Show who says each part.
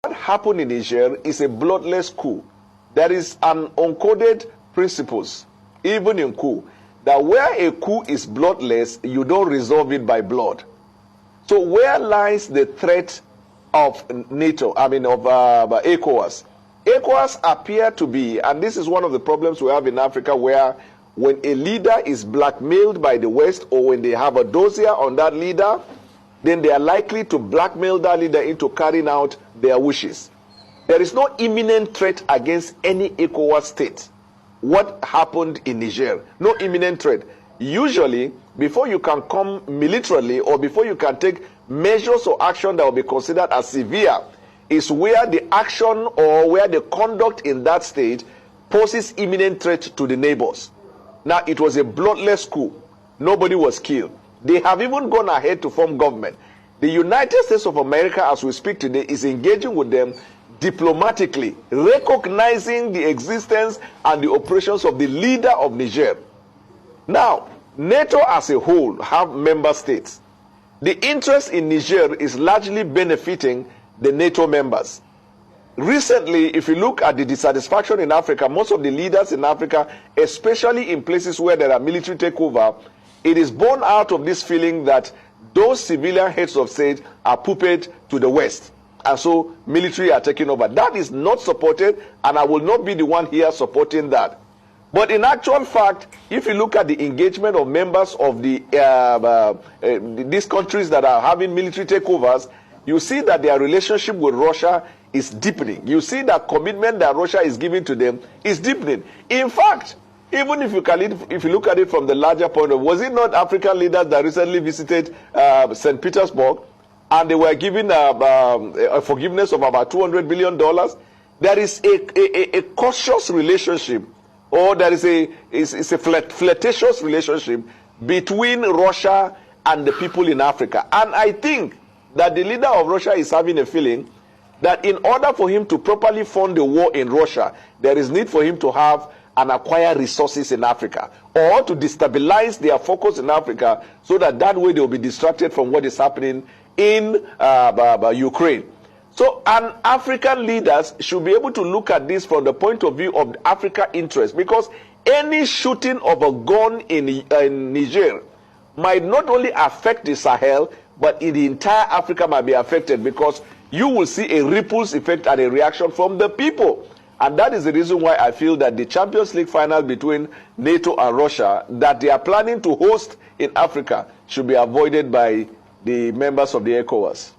Speaker 1: What happened in Niger is a bloodless coup. There is an uncoded principles, even in coup, that where a coup is bloodless, you don't resolve it by blood. So where lies the threat of NATO, of ECOWAS? ECOWAS appear to be, and this is one of the problems we have in Africa, where when a leader is blackmailed by the West, or when they have a dossier on that leader, then they are likely to blackmail that leader into carrying out their wishes. There is no imminent threat against any ECOWAS state. What happened in Niger? No imminent threat. Usually, before you can come militarily or before you can take measures or action that will be considered as severe, is where the action or where the conduct in that state poses imminent threat to the neighbors. Now, it was a bloodless coup. Nobody was killed. They have even gone ahead to form government. The United States of America, as we speak today, is engaging with them diplomatically, recognizing the existence and the operations of the leader of Niger. Now, NATO as a whole have member states. The interest in Niger is largely benefiting the NATO members. Recently, if you look at the dissatisfaction in Africa, most of the leaders in Africa, especially in places where there are military takeover, it is born out of this feeling that those civilian heads of state are puppet to the West. And so military are taking over. That is not supported, and I will not be the one here supporting that. But in actual fact, if you look at the engagement of members of these countries that are having military takeovers, you see that their relationship with Russia is deepening. You see that commitment that Russia is giving to them is deepening. In fact, even if you look at it from the larger point of, was it not African leaders that recently visited St. Petersburg, and they were given a forgiveness of about $200 billion? There is a cautious relationship, or there is a flirtatious relationship between Russia and the people in Africa. And I think that the leader of Russia is having a feeling that in order for him to properly fund the war in Russia, there is need for him to have and acquire resources in Africa, or to destabilize their focus in Africa, so that way they will be distracted from what is happening in Ukraine. So, and African leaders should be able to look at this from the point of view of Africa interest, because any shooting of a gun in Niger might not only affect the Sahel, but in the entire Africa might be affected, because you will see a ripples effect and a reaction from the people. And that is the reason why I feel that the Champions League final between NATO and Russia that they are planning to host in Africa should be avoided by the members of the ECOWAS.